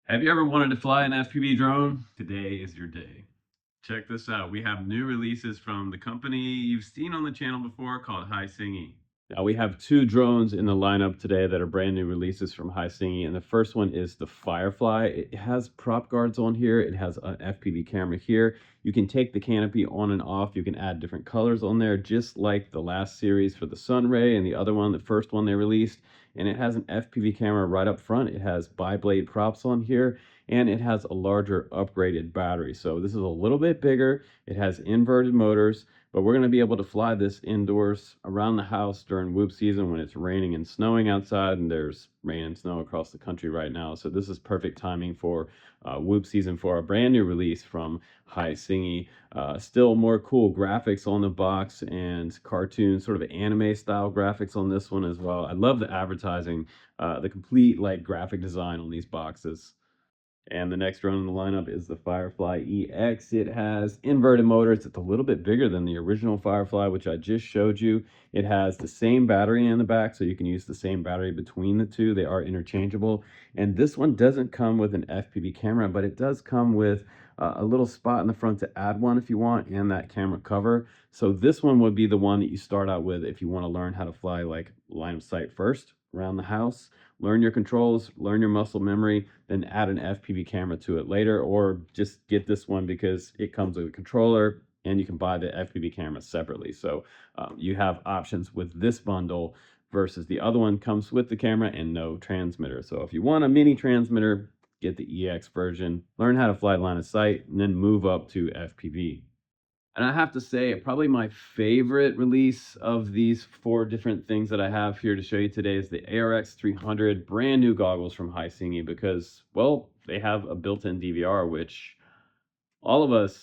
Have you ever wanted to fly an FPV drone? Today is your day. Check this out. We have new releases from the company you've seen on the channel before called Hisingy. Now we have two drones in the lineup today that are brand new releases from Hisingy, and the first one is the Firefly. It has prop guards on here. It has an FPV camera here. You can take the canopy on and off. You can add different colors on there, just like the last series for the Sunray and the other one, the first one they released. And it has an FPV camera right up front. It has bi-blade props on here, and it has a larger upgraded battery. So this is a little bit bigger. It has inverted motors, but we're going to be able to fly this indoors around the house during whoop season when it's raining and snowing outside, and there's rain and snow across the country right now. So this is perfect timing for whoop season for a brand new release from Hisingy. Still more cool graphics on the box and cartoon sort of anime style graphics on this one as well. I love the advertising, the complete like graphic design on these boxes. And the next drone in the lineup is the Firefly EX. It has inverted motors. It's a little bit bigger than the original Firefly, which I just showed you. It has the same battery in the back, so you can use the same battery between the two. They are interchangeable. And this one doesn't come with an FPV camera, but it does come with a little spot in the front to add one if you want, and that camera cover. So this one would be the one that you start out with if you want to learn how to fly like line of sight first around the house. Learn your controls, learn your muscle memory, then add an FPV camera to it later, or just get this one because it comes with a controller and you can buy the FPV camera separately. So you have options with this bundle versus the other one comes with the camera and no transmitter. So if you want a mini transmitter, get the EX version, learn how to fly line of sight, and then move up to FPV. And I have to say, probably my favorite release of these four different things that I have here to show you today is the ARX 300 brand new goggles from Hisingy because, well, they have a built-in DVR, which all of us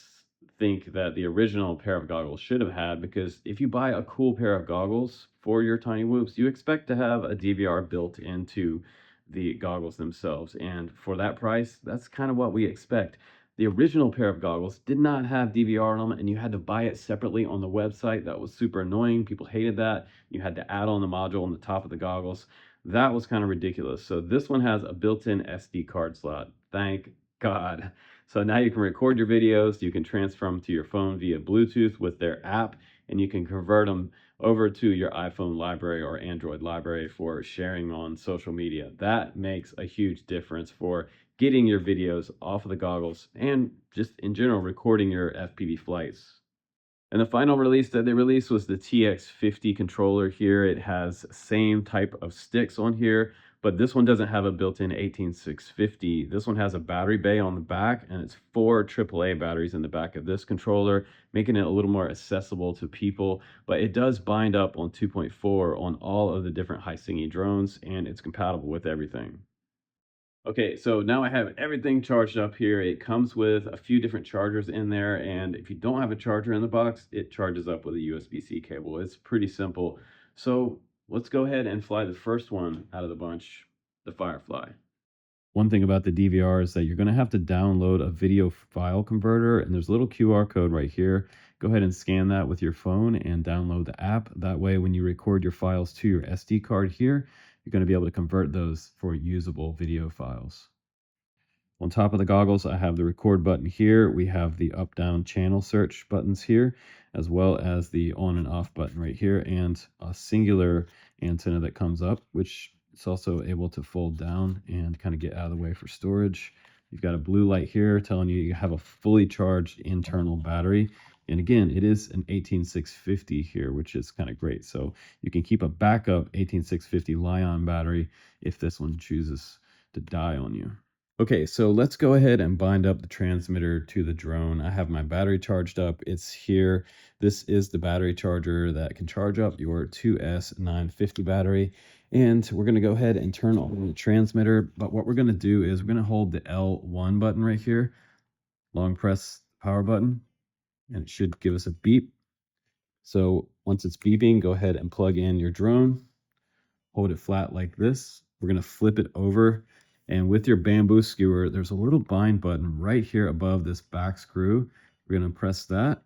think that the original pair of goggles should have had, because if you buy a cool pair of goggles for your tiny whoops, you expect to have a DVR built into the goggles themselves. And for that price, that's kind of what we expect. The original pair of goggles did not have DVR on them, and you had to buy it separately on the website. That was super annoying. People hated that. You had to add on the module on the top of the goggles. That was kind of ridiculous. So this one has a built-in SD card slot. Thank God. So now you can record your videos, you can transfer them to your phone via Bluetooth with their app, and you can convert them over to your iPhone library or Android library for sharing on social media. That makes a huge difference for getting your videos off of the goggles and just in general recording your FPV flights. And the final release that they released was the TX50 controller here. It has same type of sticks on here, but this one doesn't have a built-in 18650. This one has a battery bay on the back, and it's 4 AAA batteries in the back of this controller, making it a little more accessible to people. But it does bind up on 2.4 on all of the different Hisingy drones, and it's compatible with everything. Okay, so now I have everything charged up here. It comes with a few different chargers in there, and if you don't have a charger in the box, it charges up with a USB-C cable. It's pretty simple. So let's go ahead and fly the first one out of the bunch, the Firefly. One thing about the DVR is that you're going to have to download a video file converter, and there's a little QR code right here. Go ahead and scan that with your phone and download the app. That way, when you record your files to your SD card here, you're going to be able to convert those for usable video files. On top of the goggles, I have the record button here. We have the up-down channel search buttons here, as well as the on and off button right here, and a singular antenna that comes up, which it's also able to fold down and kind of get out of the way for storage. You've got a blue light here telling you you have a fully charged internal battery. And again, it is an 18650 here, which is kind of great. So you can keep a backup 18650 Li-ion battery if this one chooses to die on you. Okay, so let's go ahead and bind up the transmitter to the drone. I have my battery charged up. It's here. This is the battery charger that can charge up your 2S950 battery. And we're going to go ahead and turn on the transmitter. But what we're going to do is we're going to hold the L1 button right here. Long press the power button, and it should give us a beep. So once it's beeping, go ahead and plug in your drone. Hold it flat like this. We're going to flip it over. And with your bamboo skewer, there's a little bind button right here above this back screw. We're going to press that.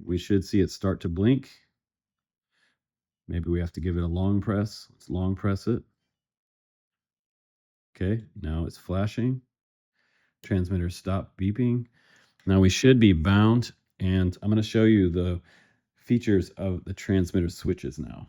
We should see it start to blink. Maybe we have to give it a long press. Let's long press it. Okay, now it's flashing. Transmitter stop beeping. Now we should be bound, and I'm going to show you the features of the transmitter switches now.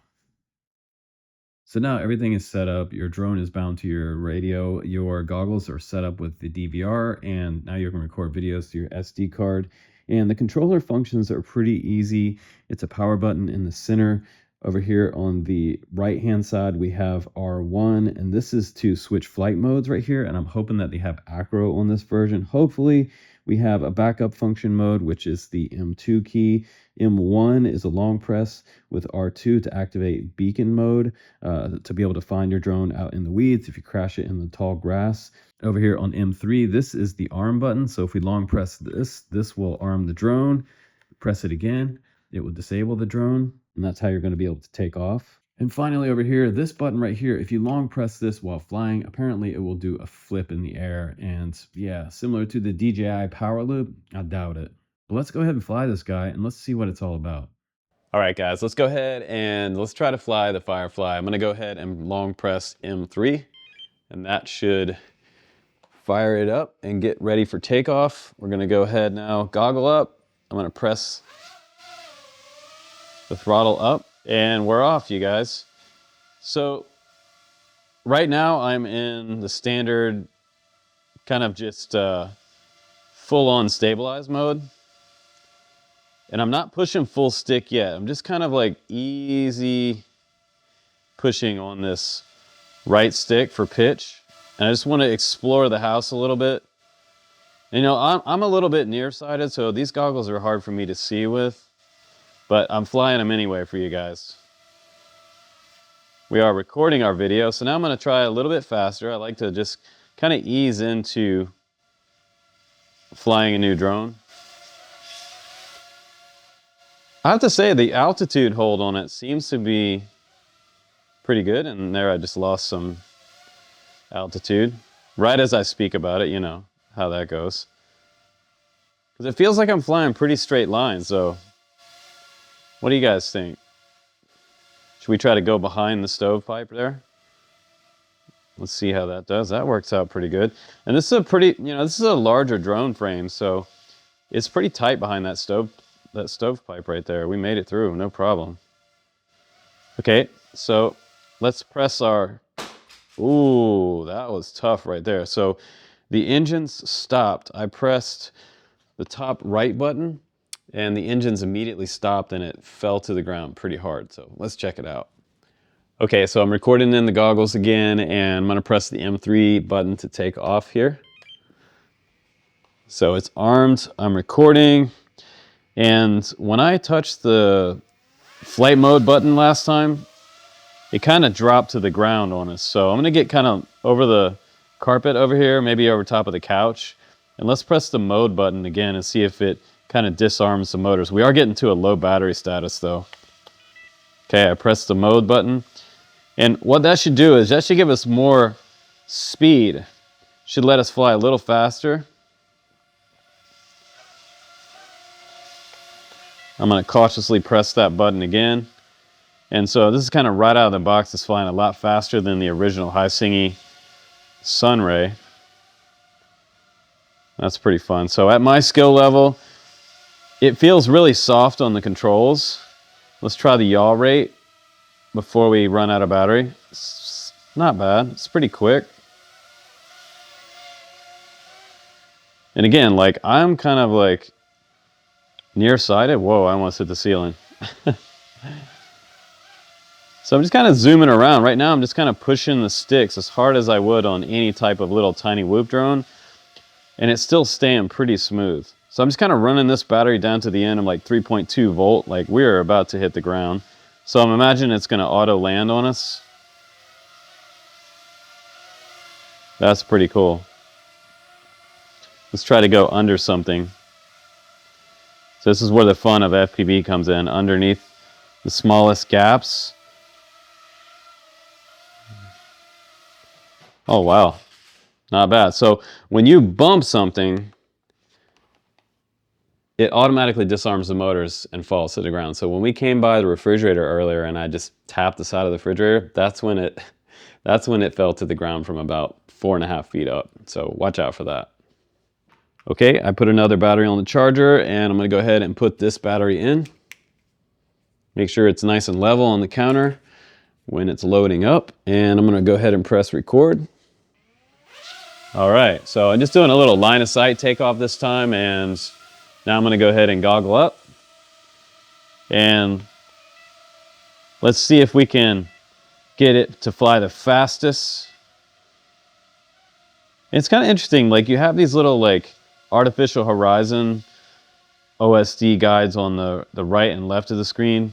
So now everything is set up. Your drone is bound to your radio. Your goggles are set up with the DVR, and now you can record videos to your SD card. And the controller functions are pretty easy. It's a power button in the center. Over here on the right-hand side, we have R1, and this is to switch flight modes right here. And I'm hoping that they have acro on this version. Hopefully, we have a backup function mode, which is the M2 key. M1 is a long press with R2 to activate beacon mode, to be able to find your drone out in the weeds if you crash it in the tall grass. Over here on M3, this is the arm button. So if we long press this will arm the drone. Press it again, it will disable the drone, and that's how you're going to be able to take off. And finally over here, this button right here, if you long press this while flying, apparently it will do a flip in the air. And yeah, similar to the DJI power loop, I doubt it. But let's go ahead and fly this guy and let's see what it's all about. All right, guys, let's go ahead and let's try to fly the Firefly. I'm going to go ahead and long press M3, and that should fire it up and get ready for takeoff. We're going to go ahead now, goggle up. I'm going to press the throttle up, and we're off, you guys. So right now I'm in the standard kind of just full-on stabilize mode. And I'm not pushing full stick yet. I'm just kind of like easy pushing on this right stick for pitch. And I just want to explore the house a little bit. You know, I'm a little bit nearsighted, so these goggles are hard for me to see with. But I'm flying them anyway for you guys. We are recording our video, so now I'm going to try a little bit faster. I like to just kind of ease into flying a new drone. I have to say the altitude hold on it seems to be pretty good, and there I just lost some altitude. Right as I speak about it, you know how that goes. Because it feels like I'm flying pretty straight lines, so what do you guys think? Should we try to go behind the stovepipe there? Let's see how that does. That works out pretty good. And this is a pretty, you know, this is a larger drone frame, so it's pretty tight behind that stovepipe right there. We made it through, no problem. Okay, so let's press our, ooh, that was tough right there. So the engines stopped. I pressed the top right button, and the engines immediately stopped, and it fell to the ground pretty hard. So let's check it out. Okay, so I'm recording in the goggles again, and I'm gonna press the M3 button to take off here. So it's armed, I'm recording, and when I touched the flight mode button last time, it kind of dropped to the ground on us. So I'm gonna get kind of over the carpet over here, maybe over top of the couch, and let's press the mode button again and see if it kind of disarms the motors. We are getting to a low battery status though. Okay, I pressed the mode button. And what that should do is that should give us more speed. Should let us fly a little faster. I'm going to cautiously press that button again. And so this is kind of right out of the box. It's flying a lot faster than the original Hisingy Sunray. That's pretty fun. So at my skill level, it feels really soft on the controls. Let's try the yaw rate before we run out of battery. It's not bad. It's pretty quick. And again, like I'm kind of like nearsighted. Whoa, I almost hit the ceiling. So I'm just kind of zooming around. Right now I'm just kind of pushing the sticks as hard as I would on any type of little tiny whoop drone. And it's still staying pretty smooth. So I'm just kind of running this battery down to the end of like 3.2 volt. Like we're about to hit the ground. So I'm imagining it's going to auto land on us. That's pretty cool. Let's try to go under something. So this is where the fun of FPV comes in, underneath the smallest gaps. Oh wow, not bad. So when you bump something, it automatically disarms the motors and falls to the ground. So when we came by the refrigerator earlier and I just tapped the side of the refrigerator, that's when it fell to the ground from about 4.5 feet up. So watch out for that. Okay, I put another battery on the charger, and I'm going to go ahead and put this battery in. Make sure it's nice and level on the counter when it's loading up, and I'm going to go ahead and press record. All right, so I'm just doing a little line of sight takeoff this time, and now I'm going to go ahead and goggle up. And let's see if we can get it to fly the fastest. It's kind of interesting, like you have these little like artificial horizon OSD guides on the right and left of the screen.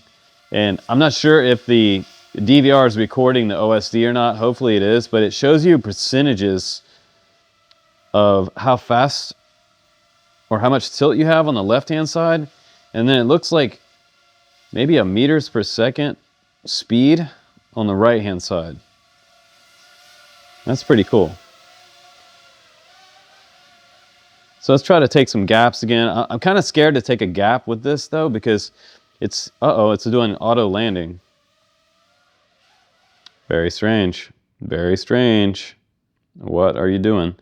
And I'm not sure if the DVR is recording the OSD or not. Hopefully it is, but it shows you percentages of how fast or how much tilt you have on the left-hand side. And then it looks like maybe a meters per second speed on the right-hand side. That's pretty cool. So let's try to take some gaps again. I'm kind of scared to take a gap with this though, because it's, it's doing auto landing. Very strange, very strange. What are you doing?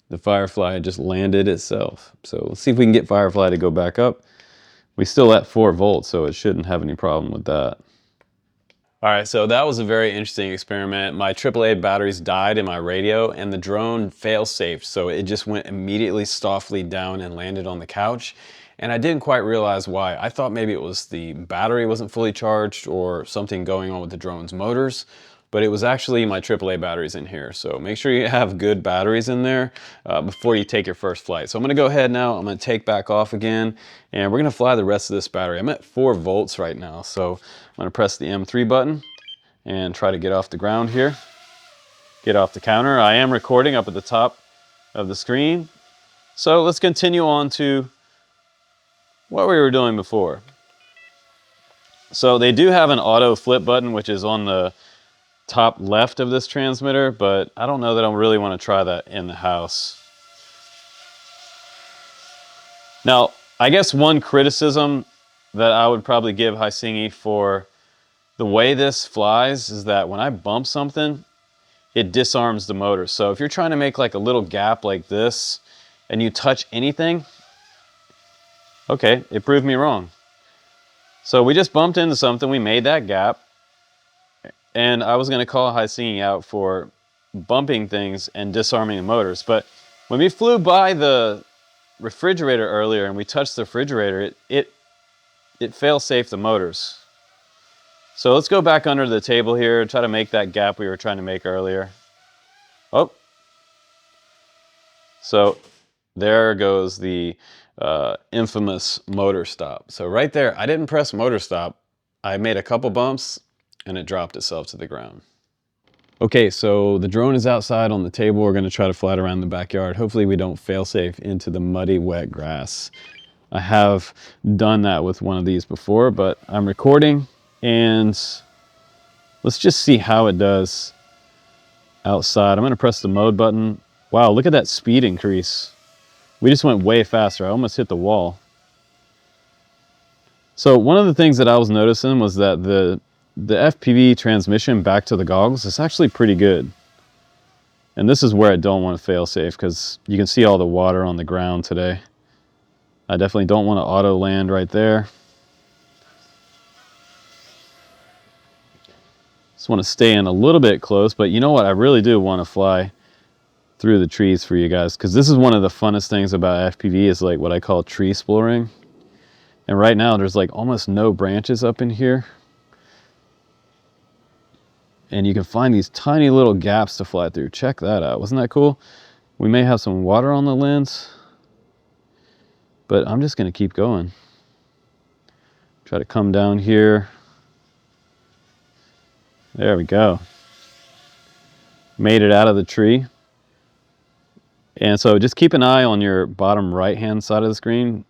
The Firefly just landed itself. So let's see if we can get Firefly to go back up. We still at 4 volts, so it shouldn't have any problem with that. All right, so that was a very interesting experiment. My AAA batteries died in my radio and the drone fail-safed, so it just went immediately softly down and landed on the couch. And I didn't quite realize why. I thought maybe it was the battery wasn't fully charged or something going on with the drone's motors, but it was actually my AAA batteries in here. So make sure you have good batteries in there before you take your first flight. So I'm gonna go ahead now, I'm gonna take back off again, and we're gonna fly the rest of this battery. I'm at 4 volts right now, so I'm gonna press the M3 button and try to get off the ground here. Get off the counter. I am recording up at the top of the screen. So let's continue on to what we were doing before. So they do have an auto flip button, which is on the top left of this transmitter, but I don't know that I really want to try that in the house. Now, I guess one criticism that I would probably give Hisingy for the way this flies is that when I bump something, it disarms the motor. So if you're trying to make like a little gap like this and you touch anything, okay, it proved me wrong. So we just bumped into something, we made that gap, and I was gonna call Hisingy out for bumping things and disarming the motors. But when we flew by the refrigerator earlier and we touched the refrigerator, it fail-safed the motors. So let's go back under the table here and try to make that gap we were trying to make earlier. Oh. So there goes the infamous motor stop. So right there, I didn't press motor stop. I made a couple bumps and it dropped itself to the ground. Okay, so the drone is outside on the table. We're gonna try to fly it around the backyard. Hopefully we don't fail-safe into the muddy, wet grass. I have done that with one of these before, but I'm recording and let's just see how it does outside. I'm gonna press the mode button. Wow, look at that speed increase. We just went way faster. I almost hit the wall. So one of the things that I was noticing was that the FPV transmission back to the goggles is actually pretty good. And this is where I don't want to fail safe because you can see all the water on the ground today. I definitely don't want to auto land right there. Just want to stay in a little bit close, but you know what? I really do want to fly through the trees for you guys because this is one of the funnest things about FPV is like what I call tree exploring. And right now there's like almost no branches up in here. And you can find these tiny little gaps to fly through. Check that out. Wasn't that cool? We may have some water on the lens, but I'm just going to keep going. Try to come down here. There we go. Made it out of the tree. And so just keep an eye on your bottom right hand side of the screen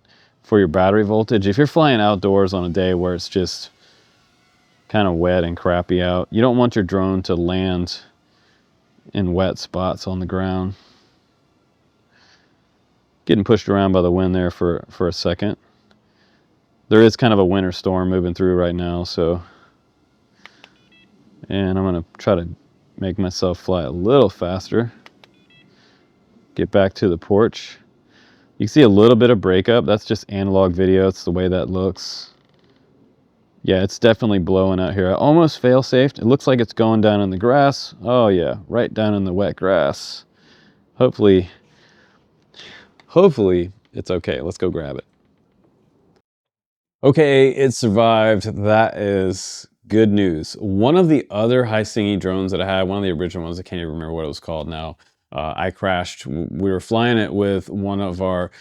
for your battery voltage. If you're flying outdoors on a day where it's just kind of wet and crappy out, you don't want your drone to land in wet spots on the ground. Getting pushed around by the wind there for a second. There is kind of a winter storm moving through right now, so. And I'm gonna try to make myself fly a little faster. Get back to the porch. You can see a little bit of breakup. That's just analog video. It's the way that looks. Yeah, it's definitely blowing out here. I almost fail-safed. It looks like it's going down in the grass. Oh yeah, right down in the wet grass. Hopefully it's okay. Let's go grab it. Okay, it survived. That is good news. One of the other Hisingy drones that I had, one of the original ones, I can't even remember what it was called now. I crashed. We were flying it with one of our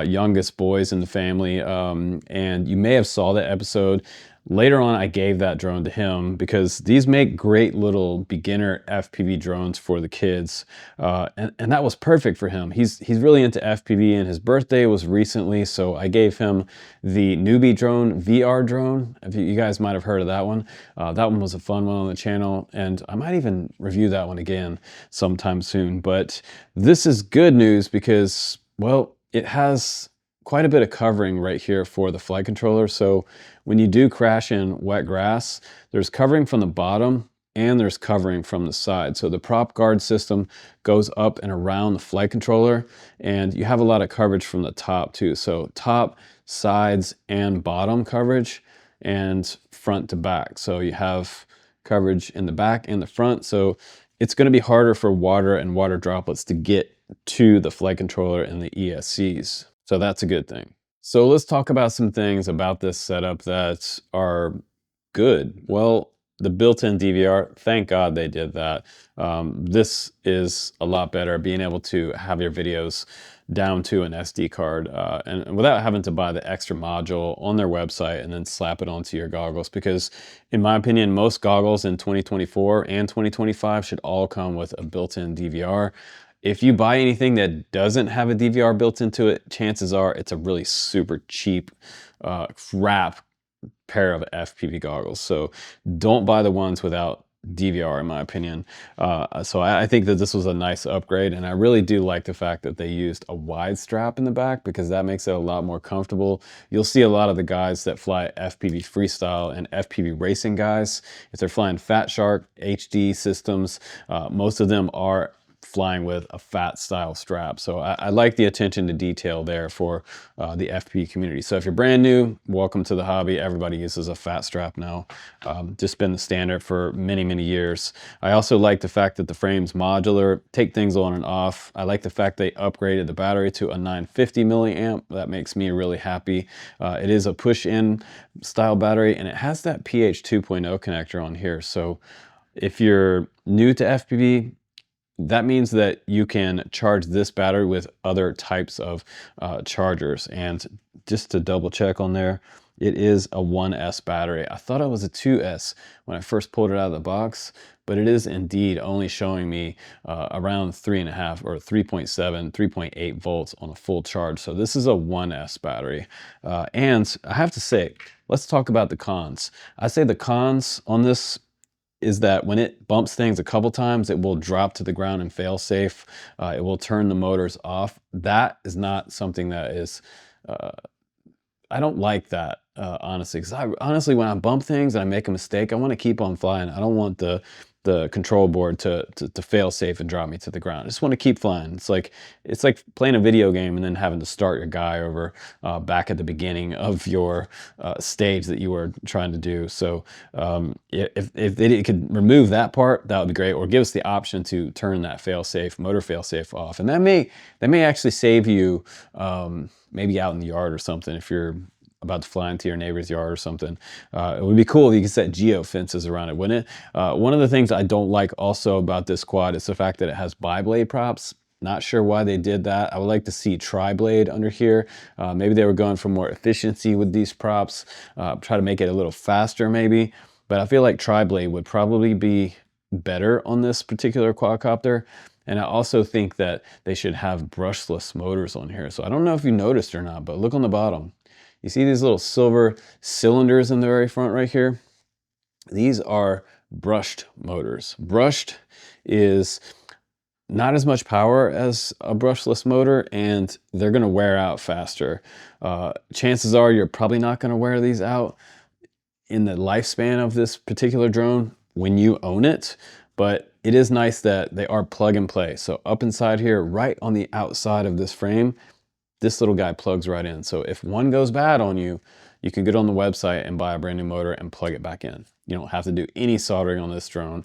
youngest boys in the family, and you may have saw that episode. Later on, I gave that drone to him because these make great little beginner FPV drones for the kids, and that was perfect for him. He's really into FPV, and his birthday was recently, so I gave him the newbie drone, VR drone. If you guys might have heard of that one. That one was a fun one on the channel, and I might even review that one again sometime soon. But this is good news because, well, it has quite a bit of covering right here for the flight controller. So when you do crash in wet grass, there's covering from the bottom and there's covering from the side. So the prop guard system goes up and around the flight controller, and you have a lot of coverage from the top too. So top, sides, and bottom coverage, and front to back. So you have coverage in the back and the front. So it's going to be harder for water and water droplets to get to the flight controller and the ESCs. So that's a good thing. So let's talk about some things about this setup that are good. Well, the built-in DVR, thank God they did that. This is a lot better, being able to have your videos down to an SD card and without having to buy the extra module on their website and then slap it onto your goggles. Because in my opinion, most goggles in 2024 and 2025 should all come with a built-in DVR. If you buy anything that doesn't have a DVR built into it, chances are it's a really super cheap crap pair of FPV goggles. So don't buy the ones without DVR, in my opinion. So I think that this was a nice upgrade, and I really do like the fact that they used a wide strap in the back because that makes it a lot more comfortable. You'll see a lot of the guys that fly FPV freestyle and FPV racing guys, if they're flying Fat Shark HD systems, most of them are flying with a fat style strap. So I like the attention to detail there for the FPV community. So if you're brand new, welcome to the hobby. Everybody uses a fat strap now. Just been the standard for many, many years. I also like the fact that the frame's modular, take things on and off. I like the fact they upgraded the battery to a 950 milliamp. That makes me really happy. It is a push-in style battery, and it has that pH 2.0 connector on here. So if you're new to FPV, that means that you can charge this battery with other types of chargers. And just to double check on there, it is a 1S battery. I thought it was a 2S when I first pulled it out of the box, but it is indeed only showing me around 3.5 or 3.7, 3.8 volts on a full charge. So this is a 1S battery. And I have to say, let's talk about the cons. I say the cons on this is that when it bumps things a couple times, it will drop to the ground and fail safe. It will turn the motors off. That is not something that is, I don't like that, honestly. Because honestly, when I bump things and I make a mistake, I want to keep on flying. I don't want the control board to fail safe and drop me to the ground. I just want to keep flying. It's like playing a video game and then having to start your guy over back at the beginning of your stage that you were trying to do. So if it could remove that part, that would be great, or give us the option to turn that fail safe, motor fail safe off, and that may actually save you maybe out in the yard or something if you're about to fly into your neighbor's yard or something. It would be cool if you could set geo fences around it, wouldn't it? One of the things I don't like also about this quad is the fact that it has bi-blade props. Not sure why they did that. I would like to see tri-blade under here. Maybe they were going for more efficiency with these props, try to make it a little faster maybe. But I feel like tri-blade would probably be better on this particular quadcopter. And I also think that they should have brushless motors on here. So I don't know if you noticed or not, but look on the bottom. You see these little silver cylinders in the very front right here? These are brushed motors. Brushed is not as much power as a brushless motor, and they're gonna wear out faster. Chances are you're probably not gonna wear these out in the lifespan of this particular drone when you own it, but it is nice that they are plug and play. So up inside here, right on the outside of this frame, this little guy plugs right in. So if one goes bad on you, you can get on the website and buy a brand new motor and plug it back in. You don't have to do any soldering on this drone,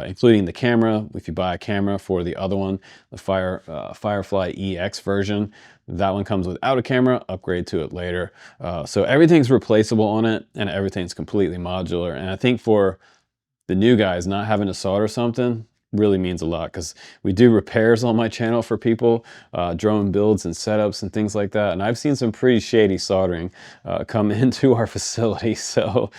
including the camera. If you buy a camera for the other one, the Firefly EX version, that one comes without a camera, upgrade to it later. So everything's replaceable on it and everything's completely modular. And I think for the new guys, not having to solder something really means a lot, because we do repairs on my channel for people, drone builds and setups and things like that, and I've seen some pretty shady soldering come into our facility. So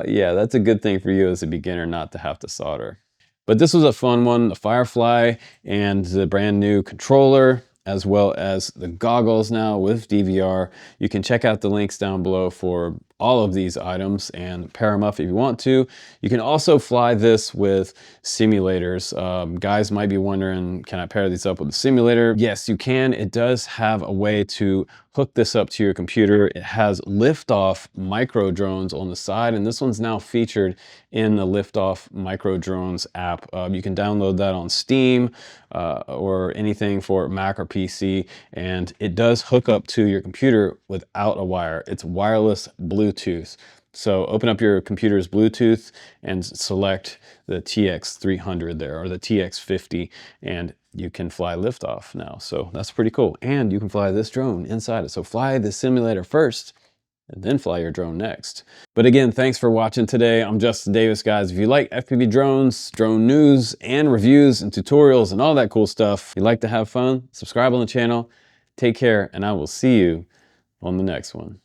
yeah, that's a good thing for you as a beginner, not to have to solder. But this was a fun one, the Firefly and the brand new controller, as well as the goggles now with DVR. You can check out the links down below for all of these items and pair them up if you want to. You can also fly this with simulators. Guys might be wondering, can I pair these up with a simulator? Yes, you can. It does have a way to hook this up to your computer. It has liftoff micro drones on the side, and this one's now featured in the liftoff micro drones app. You can download that on Steam or anything for Mac or PC, and it does hook up to your computer without a wire. It's wireless Bluetooth. So open up your computer's Bluetooth and select the TX300 there, or the TX50, and you can fly liftoff now. So that's pretty cool. And you can fly this drone inside it. So fly the simulator first and then fly your drone next. But again, thanks for watching today. I'm Justin Davis, guys. If you like FPV drones, drone news and reviews and tutorials and all that cool stuff, if you like to have fun, subscribe on the channel. Take care, and I will see you on the next one.